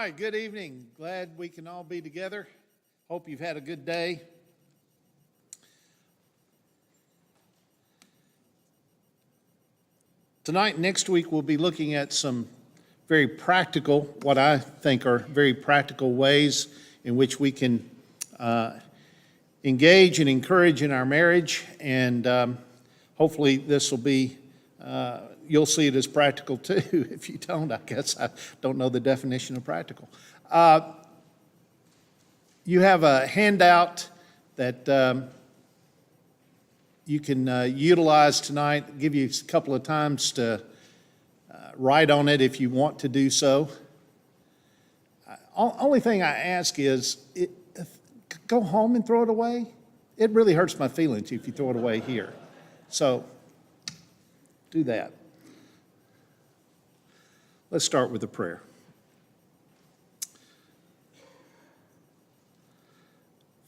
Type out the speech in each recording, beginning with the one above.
right, good evening. Glad we can all be together. Hope you've had a good day. Tonight and next week, we'll be looking at some very practical, what I think are very practical ways in which we can engage and encourage in our marriage. And hopefully this will be, you'll see it as practical too. If you don't, I guess I don't know the definition of practical. You have a handout that you can utilize tonight. Give you a couple of times to write on it if you want to do so. Only thing I ask is, go home and throw it away. It really hurts my feelings if you throw it away here. So do that. Let's start with a prayer.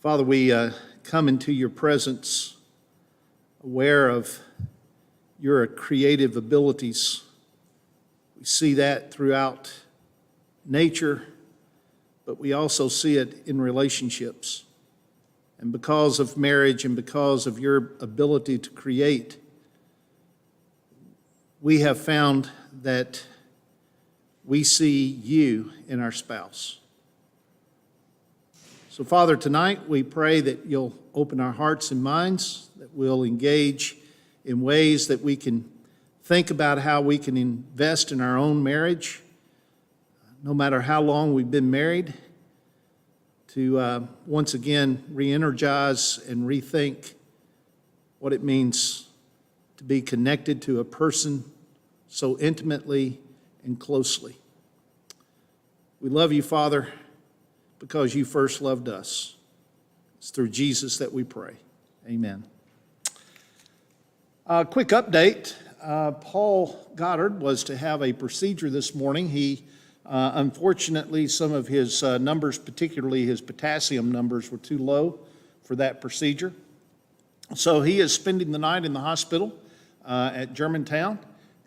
Father, we come into your presence aware of your creative abilities. We see that throughout nature, but we also see it in relationships. And because of marriage and because of your ability to create, we have found that we see you in our spouse. So, Father, tonight we pray that you'll open our hearts and minds, that we'll engage in ways that we can think about how we can invest in our own marriage, no matter how long we've been married, to once again re-energize and rethink what it means to be connected to a person so intimately and closely. We love you, Father, because you first loved us. It's through Jesus that we pray. Amen. Quick update. Paul Goddard was to have a procedure this morning. He, unfortunately, some of his numbers, particularly his potassium numbers, were too low for that procedure. So he is spending the night in the hospital at Germantown,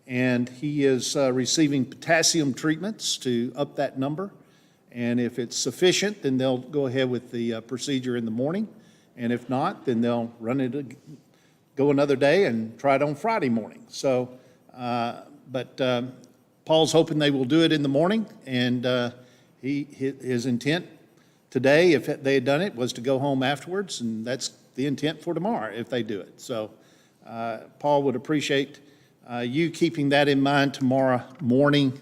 and he is receiving potassium treatments to up that number. And if it's sufficient, then they'll go ahead with the procedure in the morning. And if not, then they'll go another day and try it on Friday morning. So, Paul's hoping they will do it in the morning. And his intent today, if they had done it, was to go home afterwards. And that's the intent for tomorrow if they do it. So Paul would appreciate you keeping that in mind tomorrow morning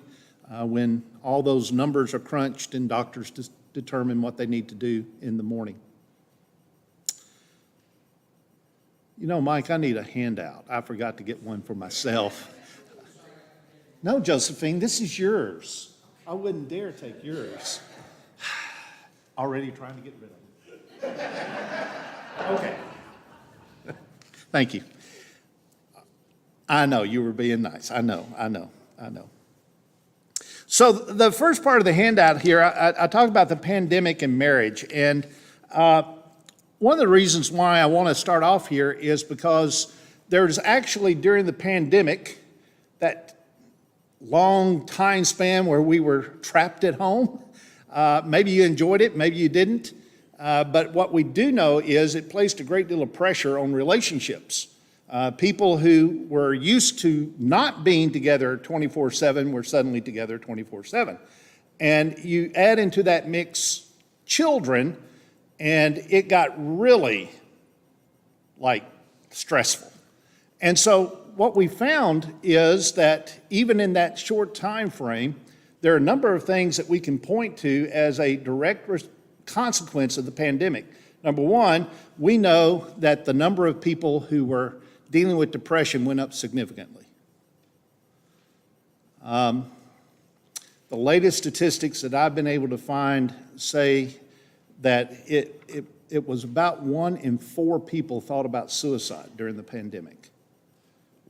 when all those numbers are crunched and doctors determine what they need to do in the morning. You know, Mike, I need a handout. I forgot to get one for myself. No, Josephine, this is yours. I wouldn't dare take yours. Already trying to get rid of it. Okay. Thank you. I know, you were being nice. I know. So the first part of the handout here, I talk about the pandemic and marriage. And one of the reasons why I want to start off here is because there's actually, during the pandemic, that long time span where we were trapped at home. Maybe you enjoyed it, maybe you didn't. But what we do know is it placed a great deal of pressure on relationships. People who were used to not being together 24/7 were suddenly together 24/7. And you add into that mix children, and it got really, stressful. And so what we found is that even in that short time frame, there are a number of things that we can point to as a direct consequence of the pandemic. Number one, we know that the number of people who were dealing with depression went up significantly. The latest statistics that I've been able to find say that it was about 1 in 4 people thought about suicide during the pandemic.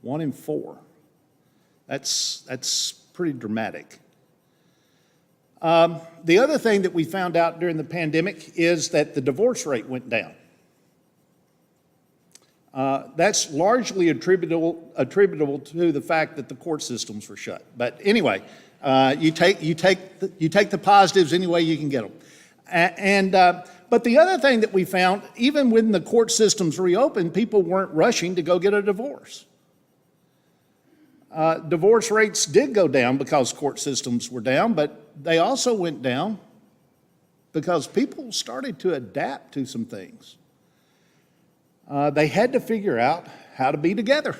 1 in 4. That's pretty dramatic. The other thing that we found out during the pandemic is that the divorce rate went down. That's largely attributable to the fact that the court systems were shut. But anyway, You take the positives any way you can get them. But the other thing that we found, even when the court systems reopened, people weren't rushing to go get a divorce. Divorce rates did go down because court systems were down, but they also went down because people started to adapt to some things. They had to figure out how to be together.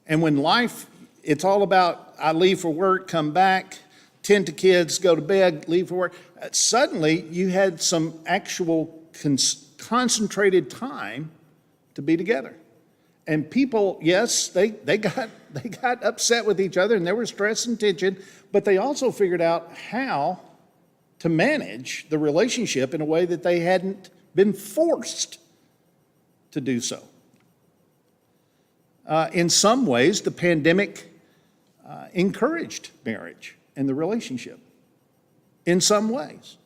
And when life, it's all about, I leave for work, come back, tend to kids, go to bed, leave for work. Suddenly, you had some actual concentrated time to be together. And people, yes, they got upset with each other, and there was stress and tension, but they also figured out how to manage the relationship in a way that they hadn't been forced to do so. In some ways, the pandemic encouraged marriage and the relationship. In some ways.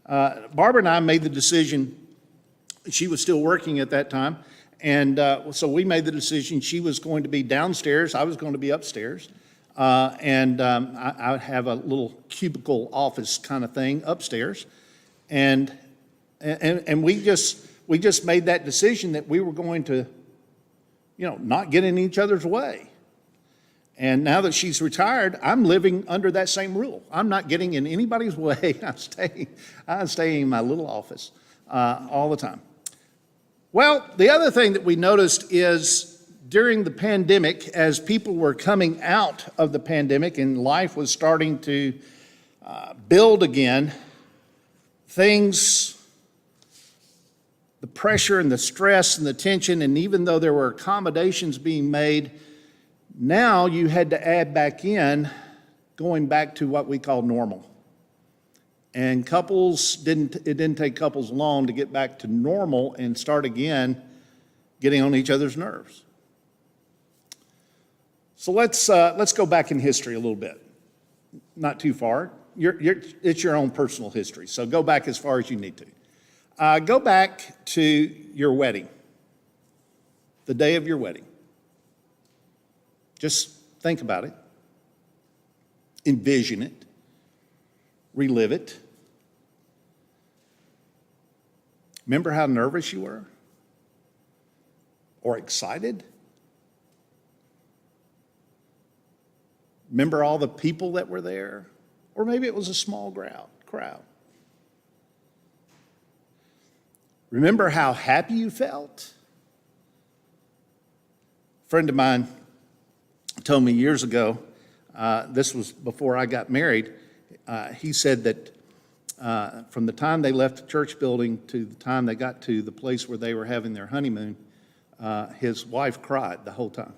Barbara and I made the decision, she was still working at that time, and so we made the decision she was going to be downstairs, I was going to be upstairs, and I have a little cubicle office kind of thing upstairs, and we just made that decision that we were going to, not get in each other's way. And now that she's retired, I'm living under that same rule. I'm not getting in anybody's way. I'm staying in my little office all the time. Well, the other thing that we noticed is during the pandemic, as people were coming out of the pandemic and life was starting to build again, the pressure and the stress and the tension, and even though there were accommodations being made, now you had to add back in going back to what we call normal. And it didn't take couples long to get back to normal and start again getting on each other's nerves. So let's go back in history a little bit. Not too far. It's your own personal history, so go back as far as you need to. Go back to your wedding, the day of your wedding. Just think about it, envision it, relive it. Remember how nervous you were? Or excited? Remember all the people that were there? Or maybe it was a small crowd. Remember how happy you felt? A friend of mine told me years ago, this was before I got married, he said that from the time they left the church building to the time they got to the place where they were having their honeymoon, his wife cried the whole time.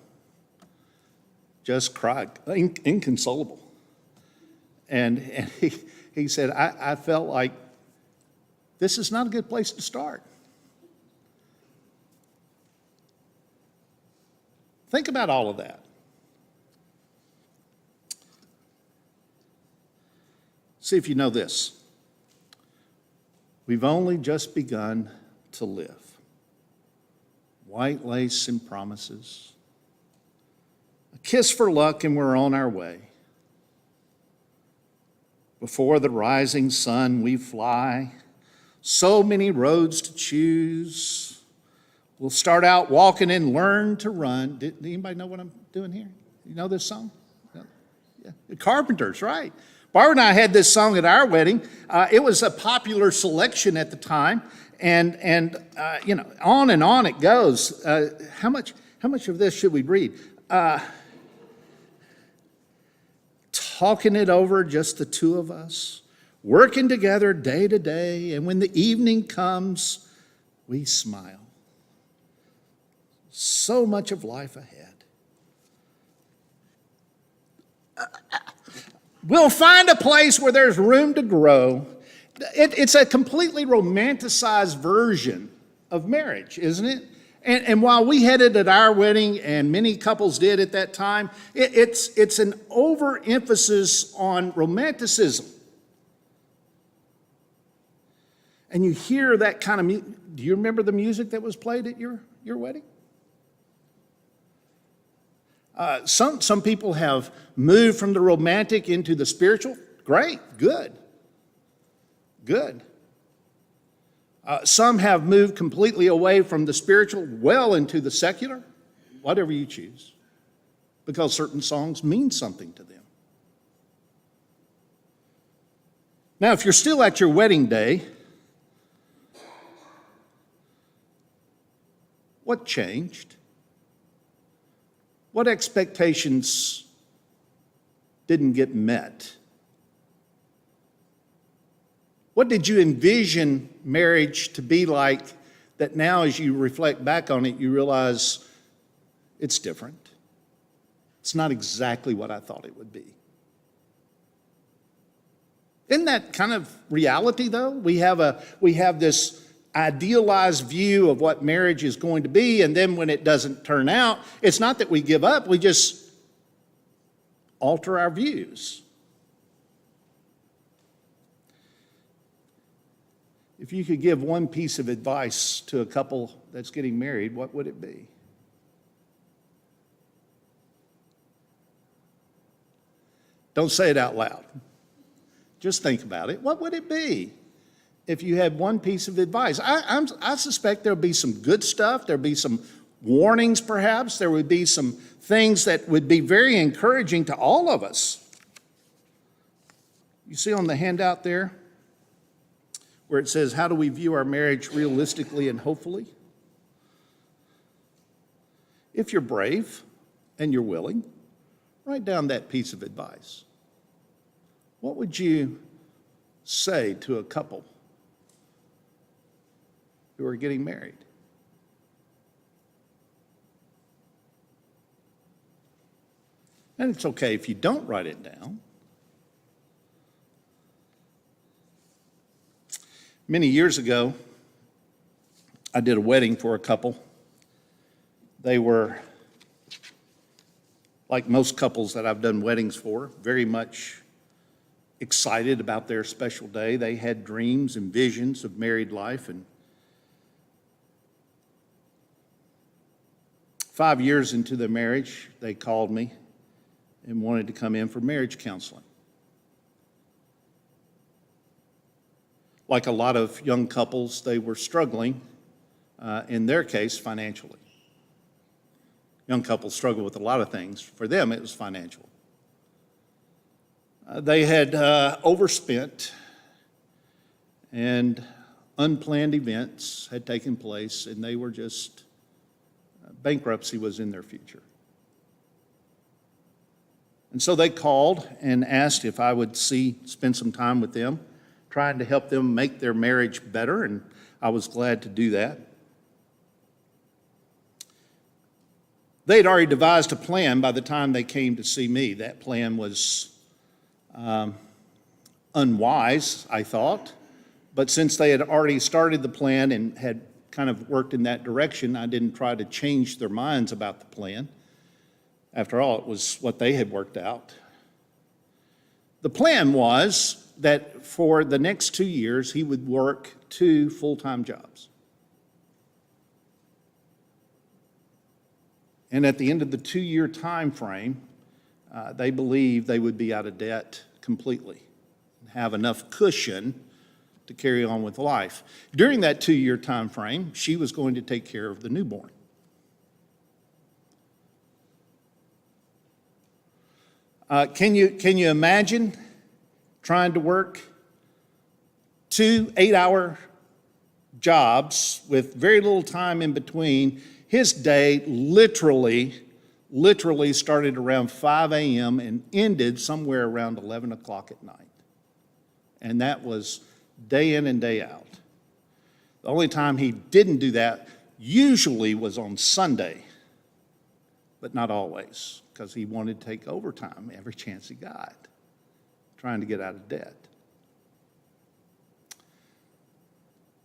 Just cried, inconsolable. And he said, I felt like this is not a good place to start. Think about all of that. See if you know this. We've only just begun to live. White lace and promises. A kiss for luck and we're on our way. Before the rising sun we fly. So many roads to choose. We'll start out walking and learn to run. Did anybody know what I'm doing here? You know this song? Yeah. The Carpenters, right. Barbara and I had this song at our wedding. It was a popular selection at the time, and on and on it goes. How much of this should we read? Talking it over, just the two of us, working together day to day, and when the evening comes, we smile. So much of life ahead. We'll find a place where there's room to grow. It's a completely romanticized version of marriage, isn't it? And while we had it at our wedding, and many couples did at that time, it's an overemphasis on romanticism. And you hear that kind of music. Do you remember the music that was played at your wedding? Some people have moved from the romantic into the spiritual. Great, good. Some have moved completely away from the spiritual, well into the secular, whatever you choose, because certain songs mean something to them. Now, if you're still at your wedding day, what changed? What expectations didn't get met? What did you envision marriage to be like that now, as you reflect back on it, you realize it's different? It's not exactly what I thought it would be. Isn't that kind of reality, though? We have this idealized view of what marriage is going to be, and then when it doesn't turn out, it's not that we give up, we just alter our views. If you could give one piece of advice to a couple that's getting married, what would it be? Don't say it out loud. Just think about it. What would it be if you had one piece of advice? I suspect there'll be some good stuff. There'll be some warnings, perhaps. There would be some things that would be very encouraging to all of us. You see on the handout there where it says, how do we view our marriage realistically and hopefully? If you're brave and you're willing, write down that piece of advice. What would you say to a couple who are getting married? And it's okay if you don't write it down. Many years ago, I did a wedding for a couple. They were, like most couples that I've done weddings for, very much excited about their special day. They had dreams and visions of married life. And 5 years into their marriage, they called me and wanted to come in for marriage counseling. Like a lot of young couples, they were struggling, in their case, financially. Young couples struggle with a lot of things. For them, it was financial. They had overspent, and unplanned events had taken place, and they were just, bankruptcy was in their future. And so they called and asked if I would spend some time with them, trying to help them make their marriage better, and I was glad to do that. They had already devised a plan by the time they came to see me. That plan was unwise, I thought, but since they had already started the plan and had kind of worked in that direction, I didn't try to change their minds about the plan. After all, it was what they had worked out. The plan was that for the next 2 years, he would work 2 full-time jobs. And at the end of the 2-year time frame, they believed they would be out of debt completely and have enough cushion to carry on with life. During that 2-year time frame, she was going to take care of the newborn. Can you imagine trying to work 2 8-hour jobs with very little time in between? His day literally started around 5 a.m. and ended somewhere around 11 o'clock at night. And that was day in and day out. The only time he didn't do that usually was on Sunday, but not always, because he wanted to take overtime every chance he got, trying to get out of debt.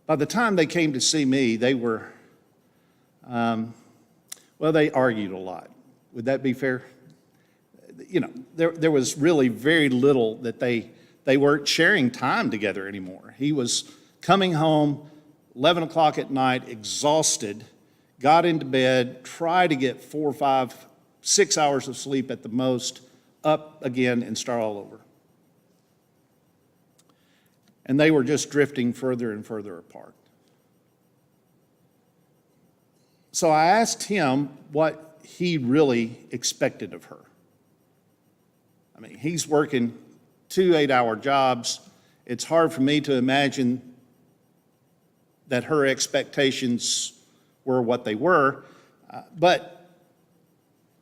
By the time they came to see me, they were, they argued a lot. Would that be fair? You know, there was really very little that they weren't sharing time together anymore. He was coming home 11 o'clock at night, exhausted, got into bed, tried to get 4 or 5 6 hours of sleep at the most, up again and start all over. And they were just drifting further and further apart. So I asked him what he really expected of her. I mean, he's working 2 8-hour jobs. It's hard for me to imagine that her expectations were what they were, but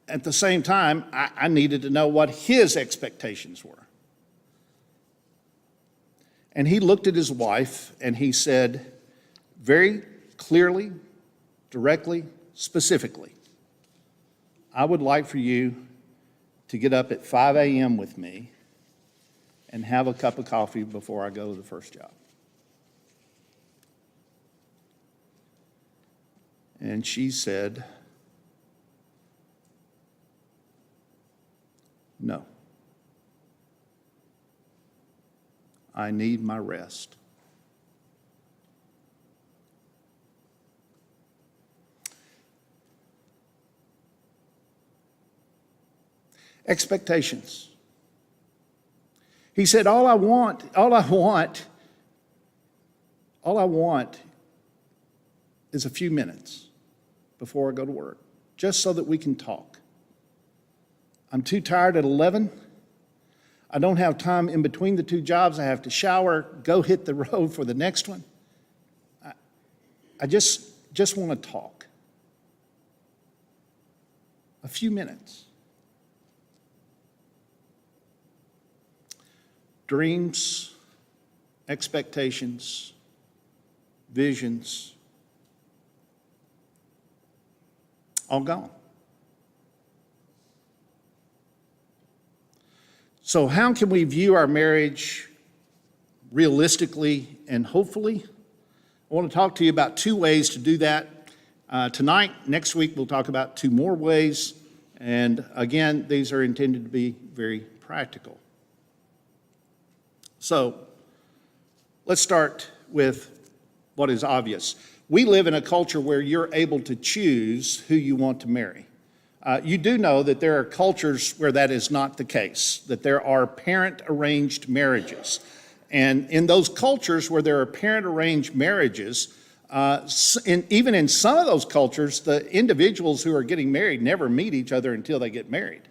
at the same time, I needed to know what his expectations were. And he looked at his wife and he said, very clearly, directly, specifically, I would like for you to get up at 5 a.m. with me and have a cup of coffee before I go to the first job. And she said, no. I need my rest. Expectations. He said, all I want is a few minutes before I go to work, just so that we can talk. I'm too tired at 11. I don't have time in between the two jobs. I have to shower, go hit the road for the next one. I just want to talk. A few minutes. Dreams, expectations, visions, all gone. So how can we view our marriage realistically and hopefully? I want to talk to you about 2 ways to do that. Tonight, next week, we'll talk about 2 more ways. And again, these are intended to be very practical. So let's start with what is obvious. We live in a culture where you're able to choose who you want to marry. You do know that there are cultures where that is not the case, that there are parent-arranged marriages. And in those cultures where there are parent-arranged marriages, even in some of those cultures, the individuals who are getting married never meet each other until they get married.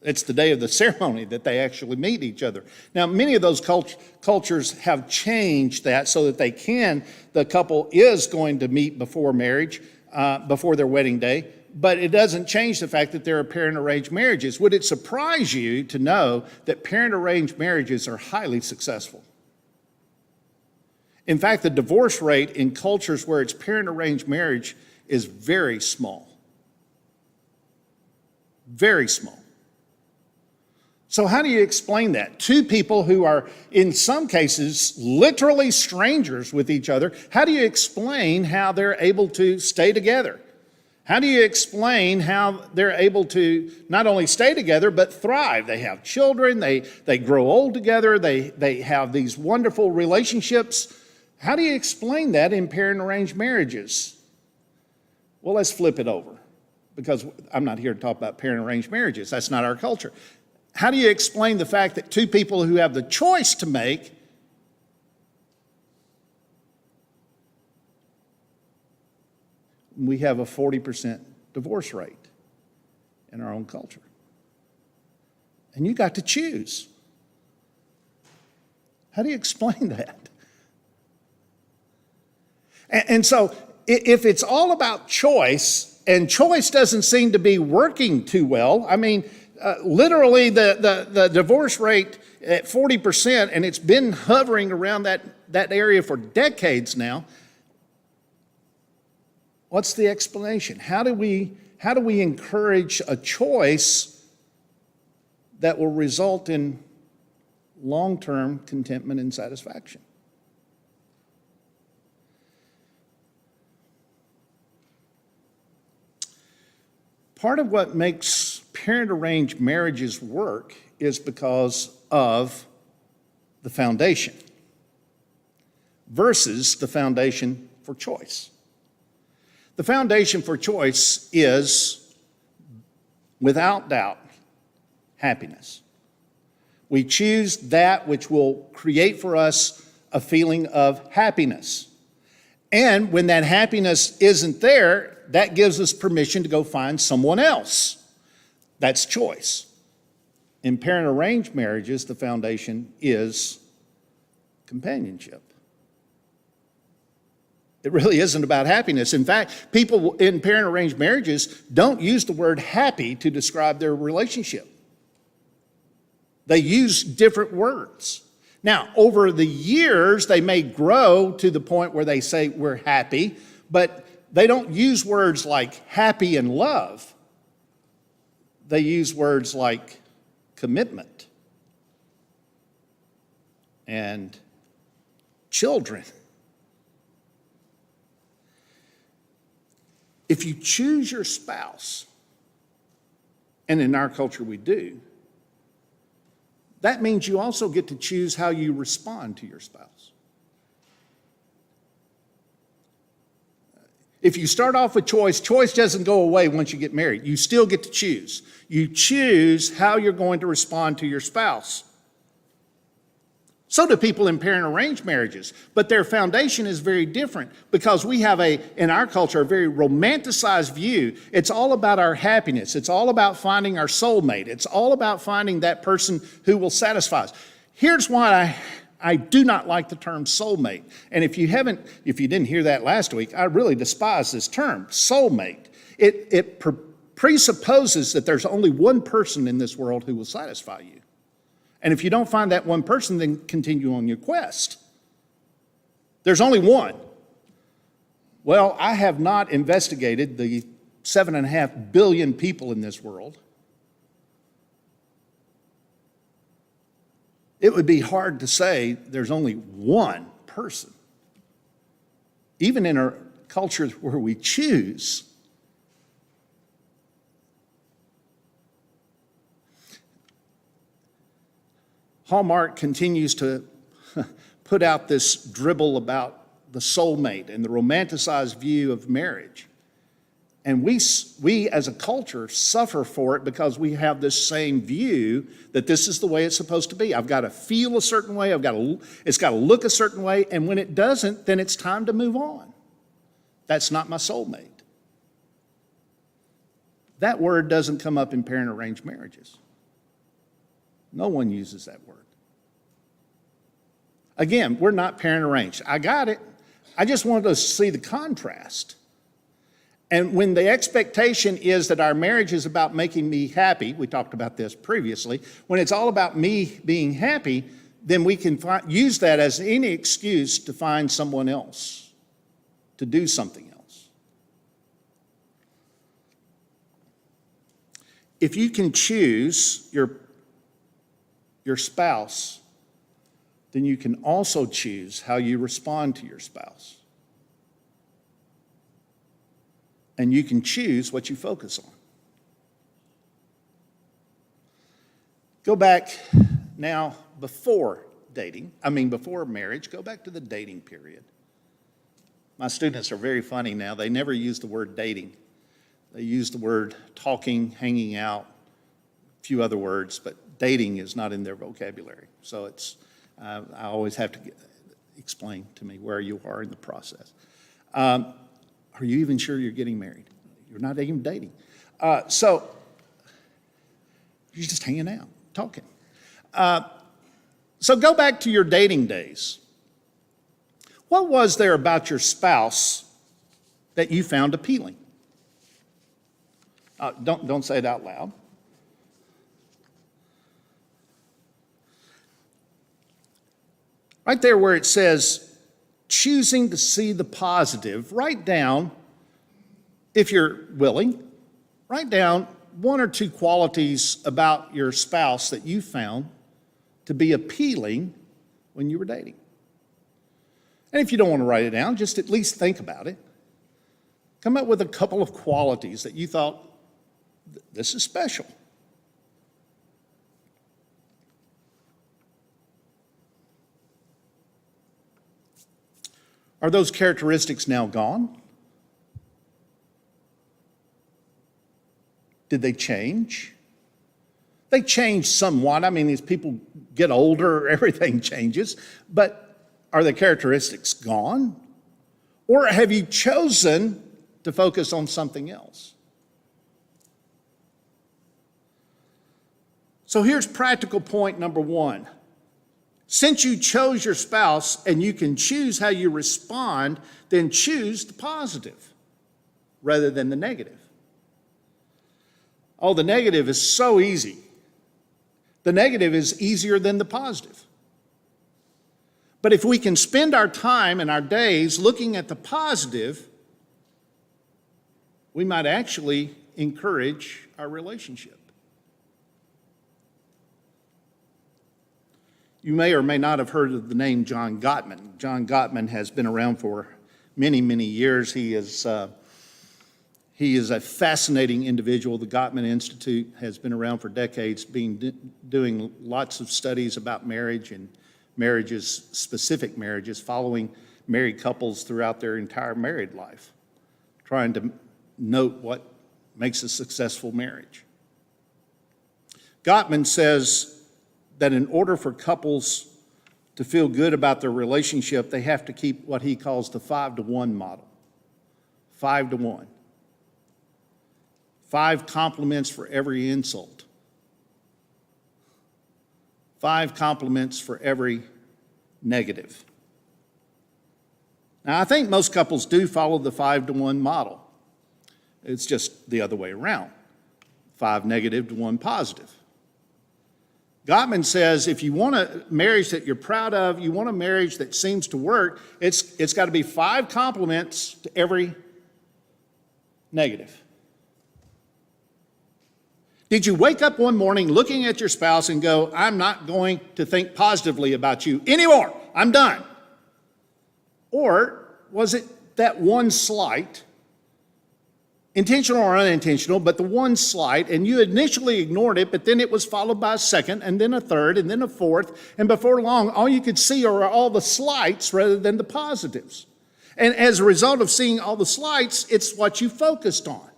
It's the day of the ceremony that they actually meet each other. Now, many of those cultures have changed that so that the couple is going to meet before marriage, before their wedding day, but it doesn't change the fact that there are parent-arranged marriages. Would it surprise you to know that parent-arranged marriages are highly successful? In fact, the divorce rate in cultures where it's parent-arranged marriage is very small. Very small. So how do you explain that? 2 people who are, in some cases, literally strangers with each other, how do you explain how they're able to stay together? How do you explain how they're able to not only stay together, but thrive? They have children, they grow old together, they have these wonderful relationships. How do you explain that in parent-arranged marriages? Well, let's flip it over, because I'm not here to talk about parent-arranged marriages. That's not our culture. How do you explain the fact that 2 people who have the choice to make we have a 40% divorce rate in our own culture? And you got to choose. How do you explain that? And so if it's all about choice, and choice doesn't seem to be working too well, I mean, literally the divorce rate at 40%, and it's been hovering around that area for decades now. What's the explanation? How do we encourage a choice that will result in long-term contentment and satisfaction? Part of what makes parent-arranged marriages work is because of the foundation versus the foundation for choice. The foundation for choice is without doubt, happiness. We choose that which will create for us a feeling of happiness. And when that happiness isn't there, that gives us permission to go find someone else. That's choice. In parent-arranged marriages, the foundation is companionship. It really isn't about happiness. In fact, people in parent-arranged marriages don't use the word happy to describe their relationship. They use different words. Now, over the years, they may grow to the point where they say we're happy, but they don't use words like happy and love. They use words like commitment and children. If you choose your spouse, and in our culture we do, that means you also get to choose how you respond to your spouse. If you start off with choice doesn't go away once you get married. You still get to choose. You choose how you're going to respond to your spouse. So do people in parent-arranged marriages, but their foundation is very different because we have in our culture, a very romanticized view. It's all about our happiness. It's all about finding our soulmate. It's all about finding that person who will satisfy us. Here's why I do not like the term soulmate. And if you didn't hear that last week, I really despise this term, soulmate. It presupposes that there's only one person in this world who will satisfy you. And if you don't find that one person, then continue on your quest. There's only one. Well, I have not investigated the 7.5 billion people in this world. It would be hard to say there's only one person. Even in a culture where we choose, Hallmark continues to put out this dribble about the soulmate and the romanticized view of marriage. And we as a culture suffer for it because we have this same view that this is the way it's supposed to be. I've got to feel a certain way, it's got to look a certain way, and when it doesn't, then it's time to move on. That's not my soulmate. That word doesn't come up in parent-arranged marriages. No one uses that word. Again, we're not parent-arranged. I got it. I just wanted to see the contrast. And when the expectation is that our marriage is about making me happy, we talked about this previously, when it's all about me being happy, then we can use that as any excuse to find someone else, to do something else. If you can choose your spouse, then you can also choose how you respond to your spouse. And you can choose what you focus on. Go back now before marriage, go back to the dating period. My students are very funny now. They never use the word dating. They use the word talking, hanging out, a few other words, but dating is not in their vocabulary. So I always have to explain to me where you are in the process. Are you even sure you're getting married? You're not even dating. So you're just hanging out, talking. So go back to your dating days. What was there about your spouse that you found appealing? Don't say it out loud. Right there where it says, choosing to see the positive, write down, if you're willing, write down one or two qualities about your spouse that you found to be appealing when you were dating. And if you don't want to write it down, just at least think about it. Come up with a couple of qualities that you thought, this is special. Are those characteristics now gone? Did they change? They change somewhat. I mean, as people get older, everything changes. But are the characteristics gone? Or have you chosen to focus on something else? So here's practical point number one. Since you chose your spouse and you can choose how you respond, then choose the positive rather than the negative. Oh, the negative is so easy. The negative is easier than the positive. But if we can spend our time and our days looking at the positive, we might actually encourage our relationship. You may or may not have heard of the name John Gottman. John Gottman has been around for many, many years. He is a fascinating individual. The Gottman Institute has been around for decades, doing lots of studies about marriage and marriages, specific marriages, following married couples throughout their entire married life, trying to note what makes a successful marriage. Gottman says that in order for couples to feel good about their relationship, they have to keep what he calls the 5-to-1 model. 5-to-1. 5 compliments for every insult. 5 compliments for every negative. Now, I think most couples do follow the 5-to-1 model. It's just the other way around. 5 negative to 1 positive. Gottman says if you want a marriage that you're proud of, you want a marriage that seems to work, it's got to be 5 compliments to every negative. Did you wake up one morning looking at your spouse and go, I'm not going to think positively about you anymore, I'm done? Or was it that one slight, intentional or unintentional, but the one slight, and you initially ignored it, but then it was followed by a second, and then a third, and then a fourth, and before long, all you could see are all the slights rather than the positives. And as a result of seeing all the slights, it's what you focused on.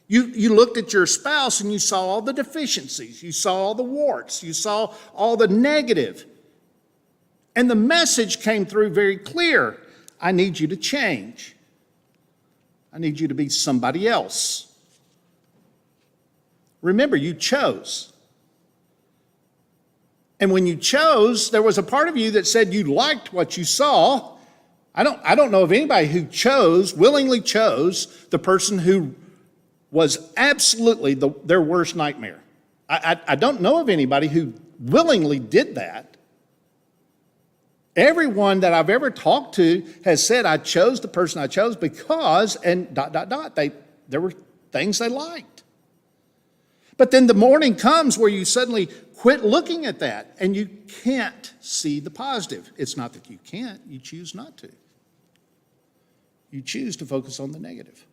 You looked at your spouse and you saw all the deficiencies, you saw all the warts, you saw all the negative. And the message came through very clear. I need you to change. I need you to be somebody else. Remember, you chose. And when you chose, there was a part of you that said you liked what you saw. I don't know of anybody who willingly chose the person who was absolutely their worst nightmare. I don't know of anybody who willingly did that. Everyone that I've ever talked to has said, I chose the person I chose because, and ... there were things they liked. But then the morning comes where you suddenly quit looking at that and you can't see the positive. It's not that you can't, you choose not to. You choose to focus on the negative.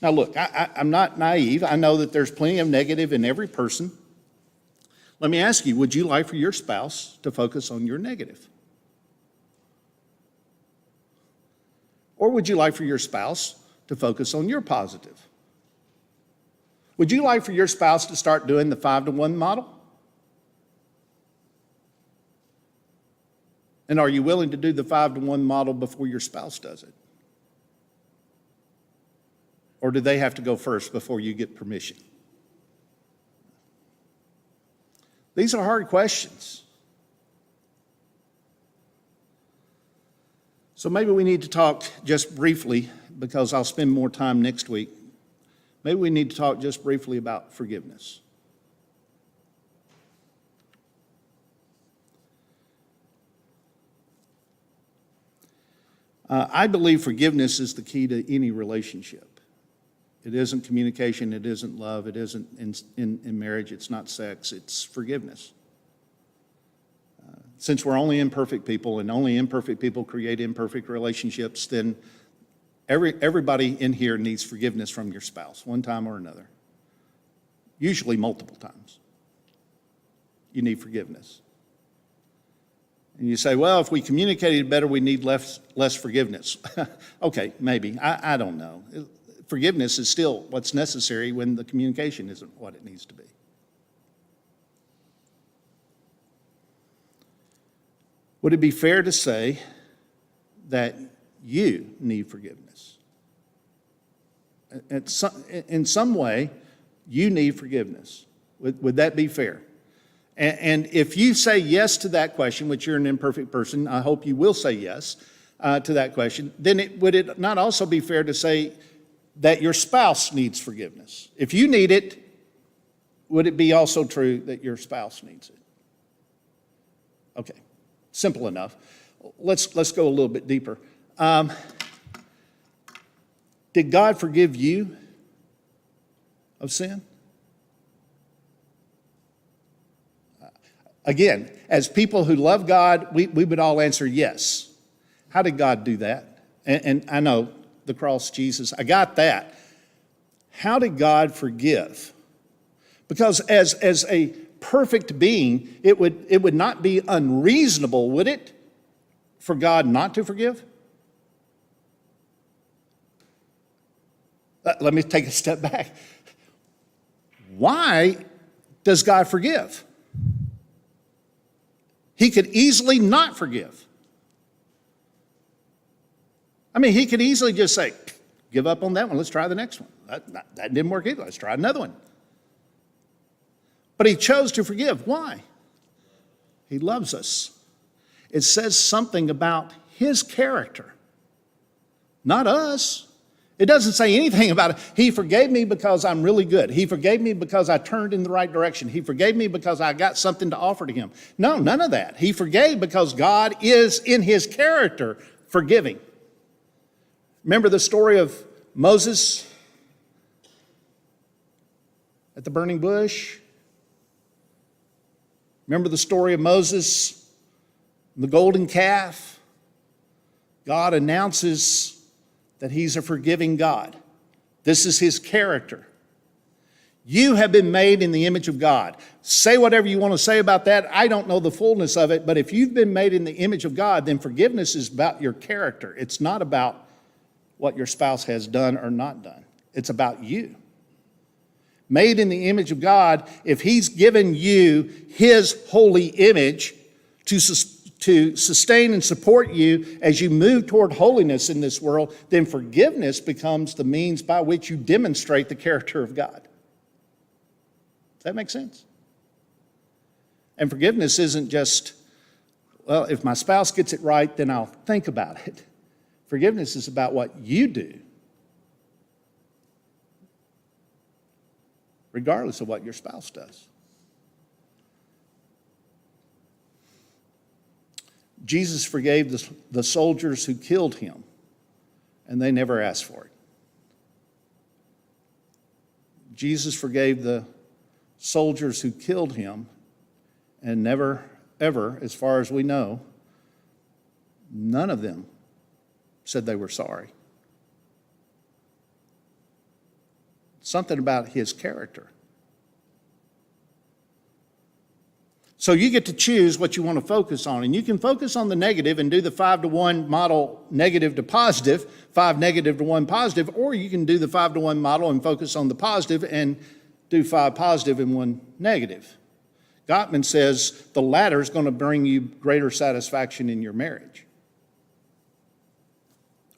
Now look, I'm not naive. I know that there's plenty of negative in every person. Let me ask you, would you like for your spouse to focus on your negative? Or would you like for your spouse to focus on your positive? Would you like for your spouse to start doing the 5-to-1 model? And are you willing to do the 5-to-1 model before your spouse does it? Or do they have to go first before you get permission? These are hard questions. So maybe we need to talk just briefly, because I'll spend more time next week. Maybe we need to talk just briefly about forgiveness. I believe forgiveness is the key to any relationship. It isn't communication, it isn't love, it isn't in marriage, it's not sex, it's forgiveness. Since we're only imperfect people and only imperfect people create imperfect relationships, then everybody in here needs forgiveness from your spouse, one time or another. Usually multiple times. You need forgiveness. And you say, well, if we communicated better, we need less forgiveness. Okay, maybe. I don't know. forgiveness is still what's necessary when the communication isn't what it needs to be. Would it be fair to say that you need forgiveness? In some way, you need forgiveness. Would that be fair? And if you say yes to that question, which you're an imperfect person, I hope you will say yes to that question, then would it not also be fair to say that your spouse needs forgiveness? If you need it, would it be also true that your spouse needs it? Okay, simple enough. Let's go a little bit deeper. Did God forgive you of sin? Again, as people who love God, we would all answer yes. How did God do that? And I know the cross, Jesus, I got that. How did God forgive? Because as a perfect being, it would not be unreasonable, would it, for God not to forgive? Let me take a step back. Why does God forgive? He could easily not forgive. I mean, he could easily just say, give up on that one, let's try the next one. That didn't work either, let's try another one. But he chose to forgive. Why? He loves us. It says something about his character, not us. It doesn't say anything about it. He forgave me because I'm really good. He forgave me because I turned in the right direction. He forgave me because I got something to offer to him. No, none of that. He forgave because God is in his character forgiving. Remember the story of Moses at the burning bush? Remember the story of Moses and the golden calf? God announces that he's a forgiving God. This is his character. You have been made in the image of God. Say whatever you want to say about that. I don't know the fullness of it, but if you've been made in the image of God, then forgiveness is about your character. It's not about what your spouse has done or not done. It's about you. Made in the image of God, if he's given you his holy image to sustain and support you as you move toward holiness in this world, then forgiveness becomes the means by which you demonstrate the character of God. Does that make sense? And forgiveness isn't just, well, if my spouse gets it right, then I'll think about it. Forgiveness is about what you do, regardless of what your spouse does. Jesus forgave the soldiers who killed him, and they never asked for it. Jesus forgave the soldiers who killed him, and never, ever, as far as we know, none of them said they were sorry. Something about his character. So you get to choose what you want to focus on. And you can focus on the negative and do the 5-to-1 model negative to positive, 5 negative to 1 positive, or you can do the 5-to-1 model and focus on the positive and do 5 positive and 1 negative. Gottman says the latter is going to bring you greater satisfaction in your marriage.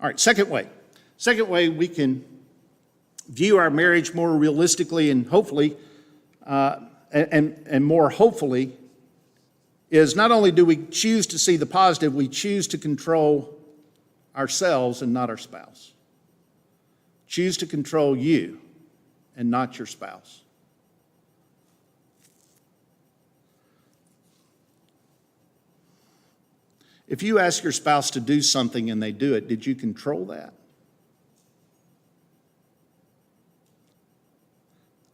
All right, second way. Second way we can view our marriage more realistically and hopefully, and more hopefully, is not only do we choose to see the positive, we choose to control ourselves and not our spouse. Choose to control you and not your spouse. If you ask your spouse to do something and they do it, did you control that?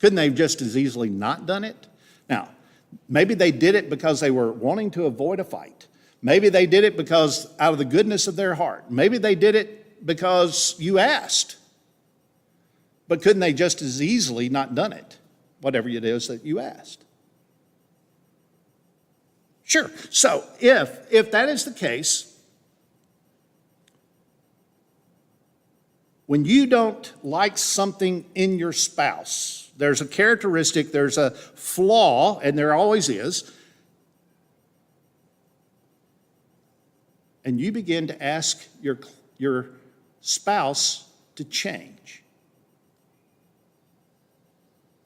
Couldn't they have just as easily not done it? Now, maybe they did it because they were wanting to avoid a fight. Maybe they did it because out of the goodness of their heart. Maybe they did it because you asked. But couldn't they just as easily not done it, whatever it is that you asked? Sure. So if that is the case, When you don't like something in your spouse, there's a characteristic, there's a flaw, and there always is, and you begin to ask your spouse to change,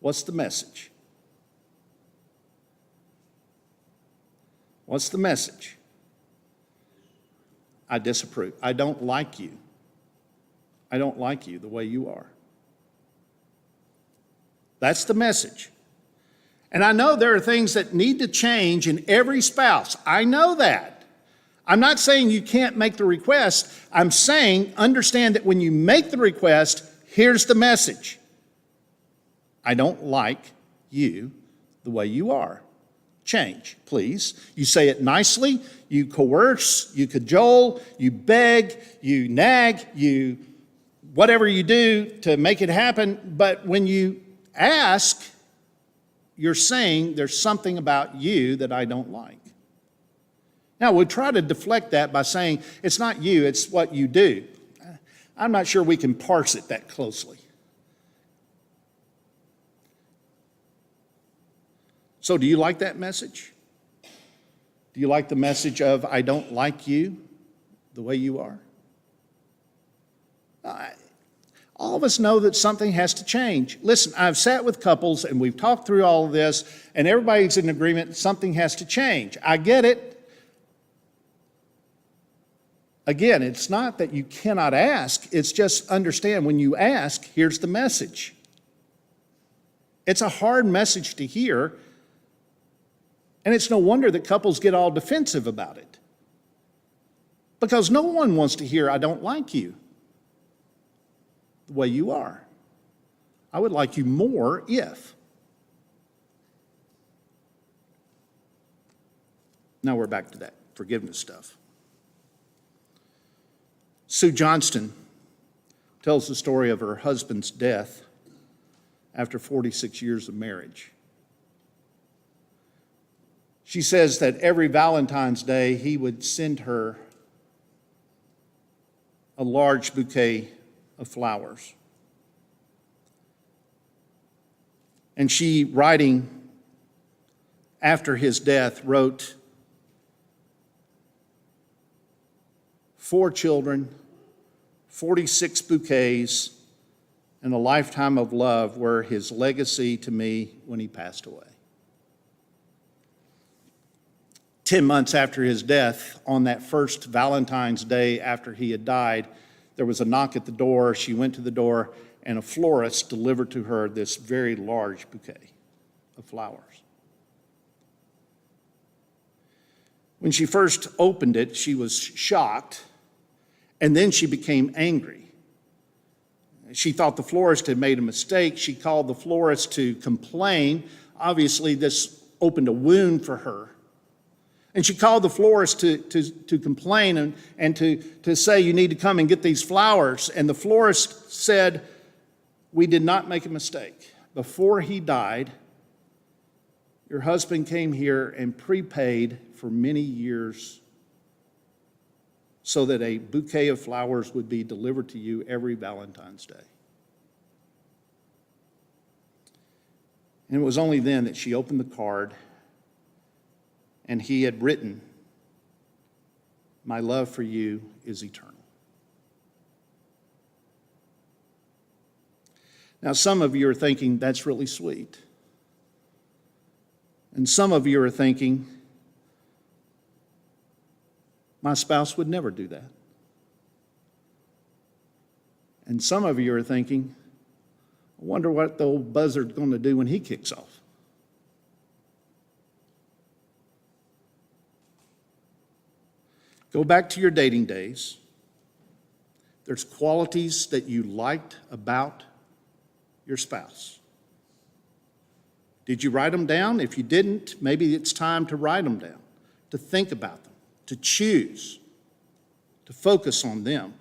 what's the message? What's the message? I disapprove. I don't like you. I don't like you the way you are. That's the message. And I know there are things that need to change in every spouse. I know that. I'm not saying you can't make the request. I'm saying understand that when you make the request, here's the message. I don't like you the way you are. Change, please. You say it nicely, you coerce, you cajole, you beg, you nag, you whatever you do to make it happen. But when you ask, you're saying there's something about you that I don't like. Now, we try to deflect that by saying it's not you, it's what you do. I'm not sure we can parse it that closely. So do you like that message? Do you like the message of, I don't like you the way you are? All of us know that something has to change. Listen, I've sat with couples and we've talked through all of this, and everybody's in agreement something has to change. I get it. Again, it's not that you cannot ask, it's just understand when you ask, here's the message. It's a hard message to hear. And it's no wonder that couples get all defensive about it. Because no one wants to hear, I don't like you the way you are. I would like you more if. Now we're back to that forgiveness stuff. Sue Johnston tells the story of her husband's death after 46 years of marriage. She says that every Valentine's Day, he would send her a large bouquet of flowers. And she, writing after his death, wrote, 4 children, 46 bouquets, and a lifetime of love were his legacy to me when he passed away. 10 months after his death, on that first Valentine's Day after he had died, there was a knock at the door. She went to the door, and a florist delivered to her this very large bouquet of flowers. When she first opened it, she was shocked, and then she became angry. She thought the florist had made a mistake. She called the florist to complain. Obviously, this opened a wound for her. And she called the florist to complain and to say, you need to come and get these flowers. And the florist said, we did not make a mistake. Before he died, your husband came here and prepaid for many years so that a bouquet of flowers would be delivered to you every Valentine's Day. And it was only then that she opened the card, and he had written, my love for you is eternal. Now, some of you are thinking, that's really sweet. And some of you are thinking, my spouse would never do that. And some of you are thinking, I wonder what the old buzzard's going to do when he kicks off. Go back to your dating days. There's qualities that you liked about your spouse. Did you write them down? If you didn't, maybe it's time to write them down, to think about them, to choose, to focus on them.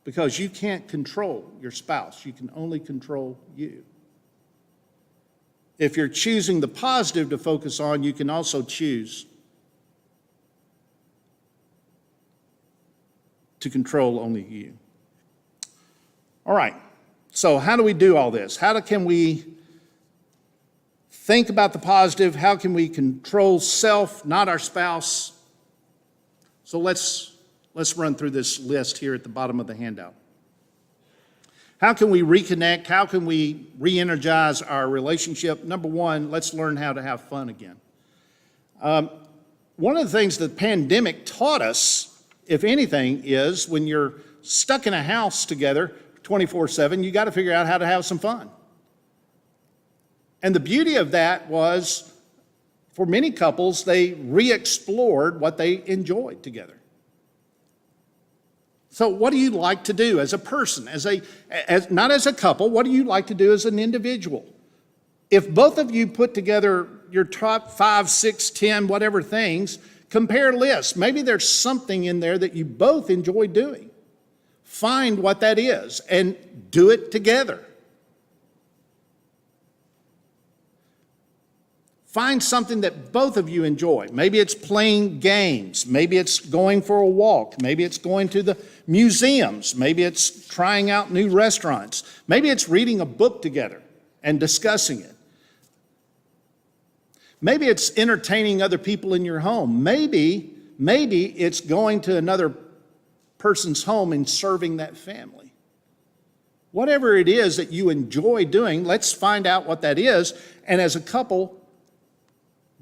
Because you can't control your spouse. You can only control you. If you're choosing the positive to focus on, you can also choose to control only you. All right, so how do we do all this? Can we think about the positive? How can we control self, not our spouse? So let's run through this list here at the bottom of the handout. How can we reconnect? How can we re-energize our relationship? Number one, let's learn how to have fun again. One of the things the pandemic taught us, if anything, is when you're stuck in a house together 24/7, you got to figure out how to have some fun. And the beauty of that was, for many couples, they re-explored what they enjoyed together. So what do you like to do as a person, not as a couple, what do you like to do as an individual? If both of you put together your top 5, 6, 10, whatever things, compare lists. Maybe there's something in there that you both enjoy doing. Find what that is and do it together. Find something that both of you enjoy. Maybe it's playing games. Maybe it's going for a walk. Maybe it's going to the museums. Maybe it's trying out new restaurants. Maybe it's reading a book together and discussing it. Maybe it's entertaining other people in your home. Maybe it's going to another person's home and serving that family. Whatever it is that you enjoy doing, let's find out what that is. And as a couple,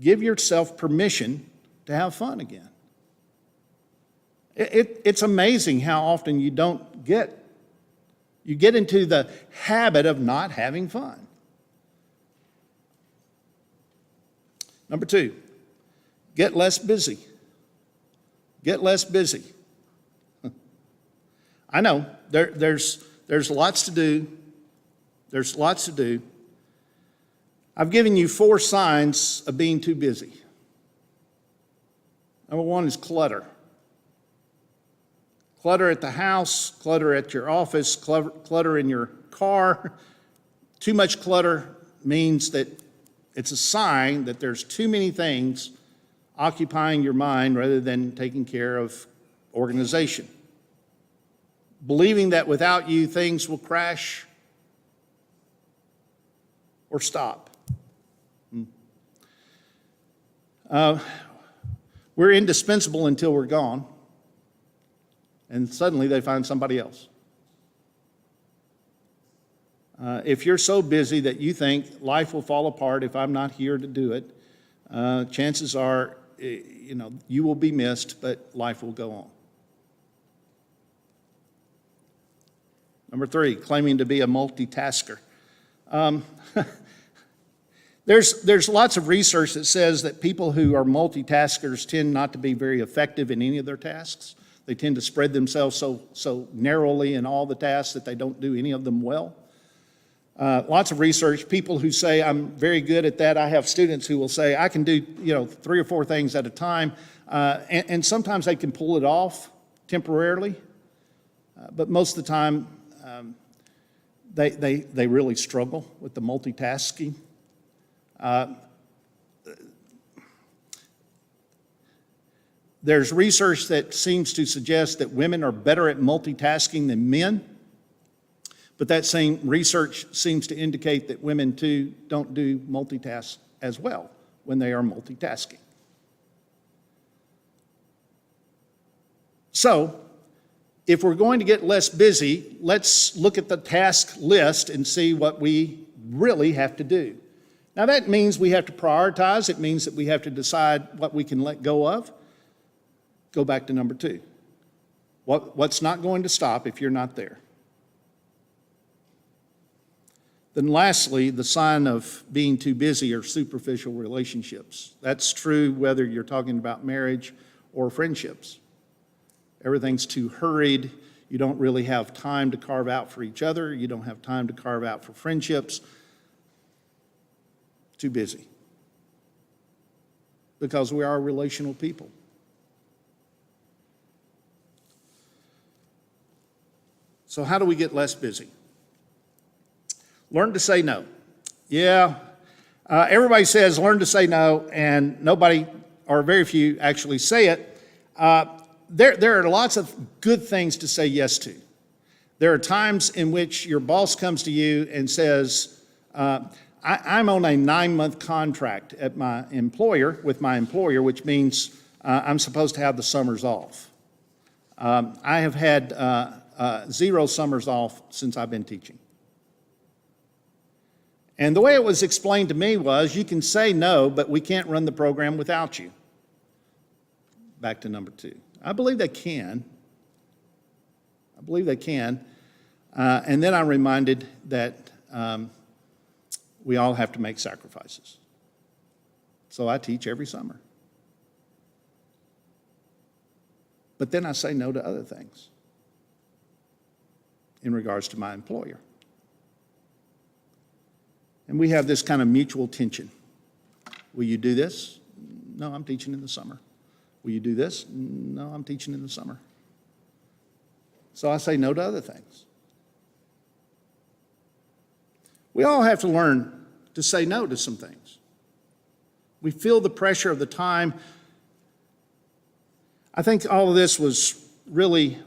give yourself permission to have fun again. It's amazing how often you get into the habit of not having fun. Number two, get less busy. Get less busy. I know there's lots to do. There's lots to do. I've given you 4 signs of being too busy. Number 1 is clutter. Clutter at the house, clutter at your office, clutter in your car. Too much clutter means that it's a sign that there's too many things occupying your mind rather than taking care of organization. Believing that without you, things will crash or stop. We're indispensable until we're gone, and suddenly they find somebody else. If you're so busy that you think life will fall apart if I'm not here to do it, chances are, you will be missed, but life will go on. Number 3, claiming to be a multitasker. There's lots of research that says that people who are multitaskers tend not to be very effective in any of their tasks. They tend to spread themselves so narrowly in all the tasks that they don't do any of them well. Lots of research, people who say, I'm very good at that. I have students who will say, I can do 3 or 4 things at a time. And sometimes they can pull it off temporarily. But most of the time, they really struggle with the multitasking. There's research that seems to suggest that women are better at multitasking than men, but that same research seems to indicate that women too don't do multitask as well when they are multitasking. So, if we're going to get less busy, let's look at the task list and see what we really have to do. Now that means we have to prioritize. It means that we have to decide what we can let go of. Go back to number 2. What's not going to stop if you're not there? Then lastly, the sign of being too busy are superficial relationships. That's true whether you're talking about marriage or friendships. Everything's too hurried. You don't really have time to carve out for each other. You don't have time to carve out for friendships. Too busy. Because we are relational people. So how do we get less busy? Learn to say no. Yeah, everybody says learn to say no, and nobody, or very few, actually say it. There are lots of good things to say yes to. There are times in which your boss comes to you and says, I'm on a 9-month contract at my employer, with my employer, which means I'm supposed to have the summers off. I have had 0 summers off since I've been teaching. And the way it was explained to me was, you can say no, but we can't run the program without you. Back to number 2. I believe they can. And then I'm reminded that we all have to make sacrifices. So I teach every summer. But then I say no to other things in regards to my employer. And we have this kind of mutual tension. Will you do this? No, I'm teaching in the summer. Will you do this? No, I'm teaching in the summer. So I say no to other things. We all have to learn to say no to some things. We feel the pressure of the time. I think all of this was really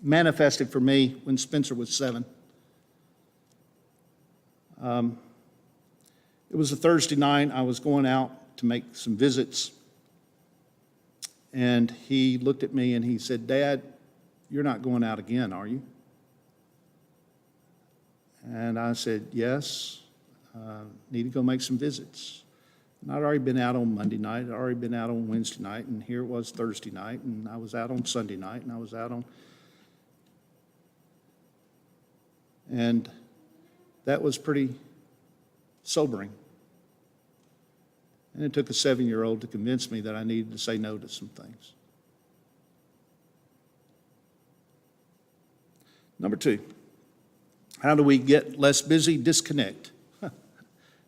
manifested for me when Spencer was 7. It was a Thursday night. I was going out to make some visits. And he looked at me and he said, "Dad, you're not going out again, are you?" And I said, "Yes, need to go make some visits." And I'd already been out on Monday night, I'd already been out on Wednesday night, and here it was Thursday night, and I was out on Sunday night, and I was out on... And that was pretty sobering. And it took a 7-year-old to convince me that I needed to say no to some things. Number 2, how do we get less busy? Disconnect.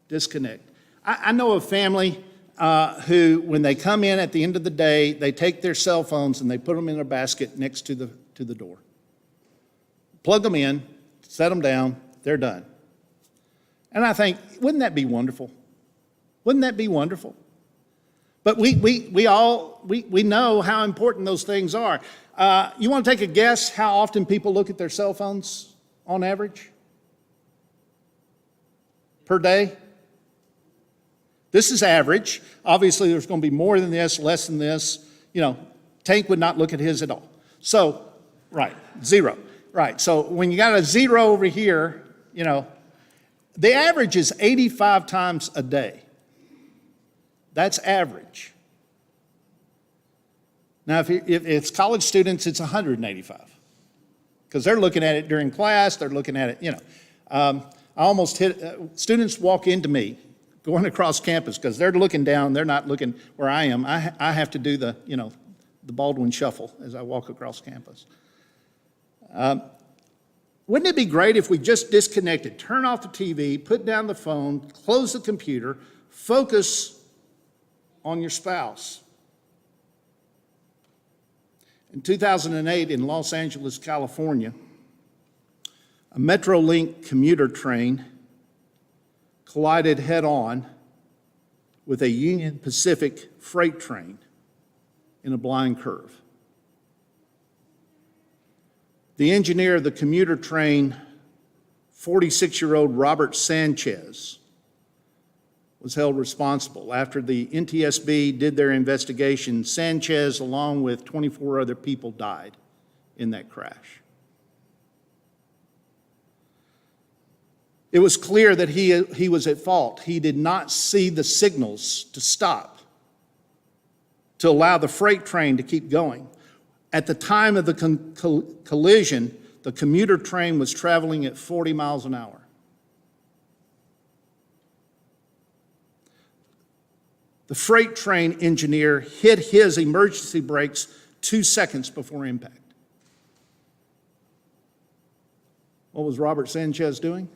Disconnect. I know a family who, when they come in at the end of the day, they take their cell phones and they put them in a basket next to the door. Plug them in, set them down, they're done. And I think, wouldn't that be wonderful? Wouldn't that be wonderful? But we know how important those things are. You want to take a guess how often people look at their cell phones on average? Per day? This is average. Obviously, there's going to be more than this, less than this. You know, Tank would not look at his at all. So, right, 0. Right, so when you got a 0 over here, you know, the average is 85 times a day. That's average. Now, if it's college students, it's 185. Because they're looking at it during class, they're looking at it, you know. I almost hit, students walk into me going across campus because they're looking down, they're not looking where I am. I have to do the, you know, the Baldwin shuffle as I walk across campus. Wouldn't it be great if we just disconnected, turn off the TV, put down the phone, close the computer, focus on your spouse? In 2008 in Los Angeles, California, a Metrolink commuter train collided head-on with a Union Pacific freight train in a blind curve. The engineer of the commuter train, 46-year-old Robert Sanchez, was held responsible. After the NTSB did their investigation, Sanchez, along with 24 other people, died in that crash. It was clear that he was at fault. He did not see the signals to stop, to allow the freight train to keep going. At the time of the collision, the commuter train was traveling at 40 miles an hour. The freight train engineer hit his emergency brakes 2 seconds before impact. What was Robert Sanchez doing?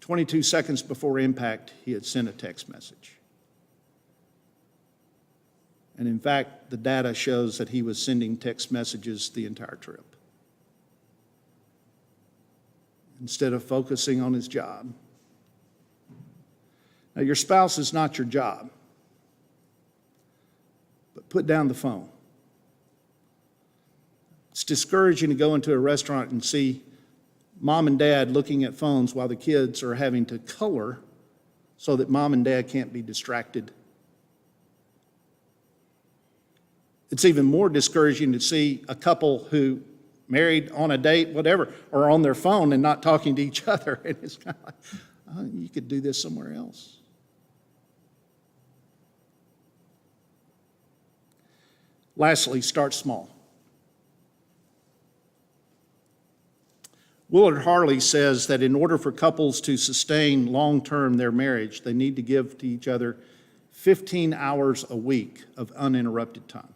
22 seconds before impact, he had sent a text message. And in fact, the data shows that he was sending text messages the entire trip, instead of focusing on his job. Now, your spouse is not your job, but put down the phone. It's discouraging to go into a restaurant and see mom and dad looking at phones while the kids are having to color so that mom and dad can't be distracted. It's even more discouraging to see a couple who married on a date, whatever, are on their phone and not talking to each other. And it's kind of like, oh, you could do this somewhere else. Lastly, start small. Willard Harley says that in order for couples to sustain long-term their marriage, they need to give to each other 15 hours a week of uninterrupted time.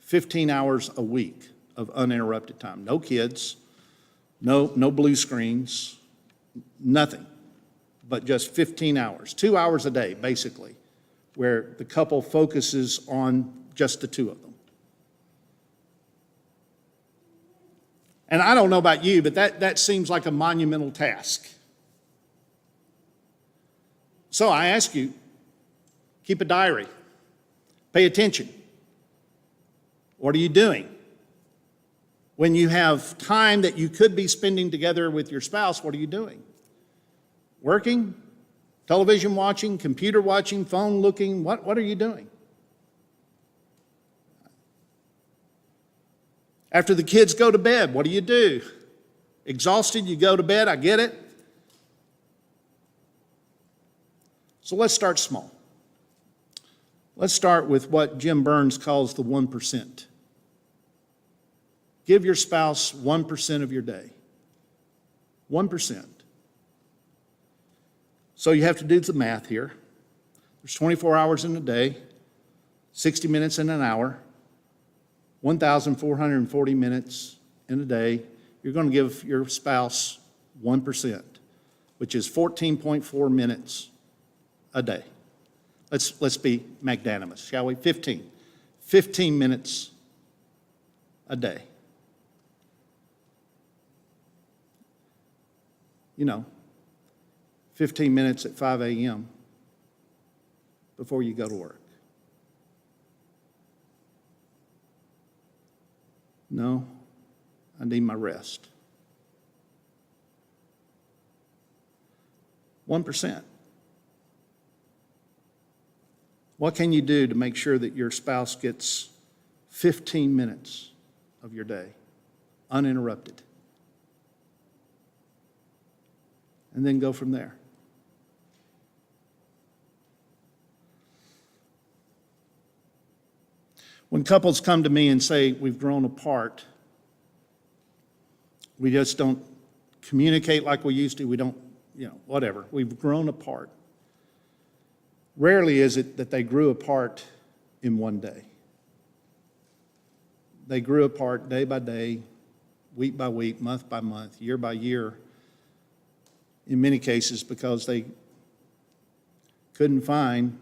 15 hours a week of uninterrupted time. No kids, no blue screens, nothing, but just 15 hours. 2 hours a day, basically, where the couple focuses on just the two of them. And I don't know about you, but that seems like a monumental task. So I ask you, keep a diary. Pay attention. What are you doing? When you have time that you could be spending together with your spouse, what are you doing? Working? Television watching? Computer watching? Phone looking? What are you doing? After the kids go to bed, what do you do? Exhausted, you go to bed, I get it. So let's start small. Let's start with what Jim Burns calls the 1%. Give your spouse 1% of your day. 1%. So you have to do the math here. There's 24 hours in a day, 60 minutes in an hour, 1,440 minutes in a day. You're going to give your spouse 1%, which is 14.4 minutes a day. Let's be magnanimous, shall we? 15 minutes a day. You know, 15 minutes at 5 a.m. before you go to work. No, I need my rest. 1%. What can you do to make sure that your spouse gets 15 minutes of your day uninterrupted? And then go from there. When couples come to me and say, we've grown apart, we just don't communicate like we used to, we don't, whatever, we've grown apart. Rarely is it that they grew apart in one day. They grew apart day by day, week by week, month by month, year by year, in many cases because they couldn't find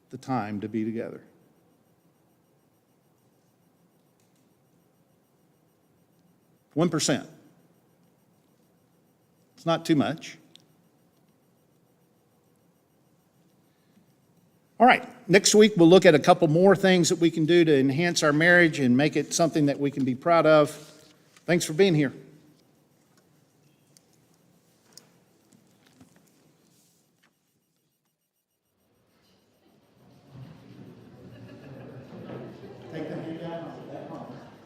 the time to be together. One 1%. It's not too much. All right, next week we'll look at a couple more things that we can do to enhance our marriage and make it something that we can be proud of. Thanks for being here. Take that.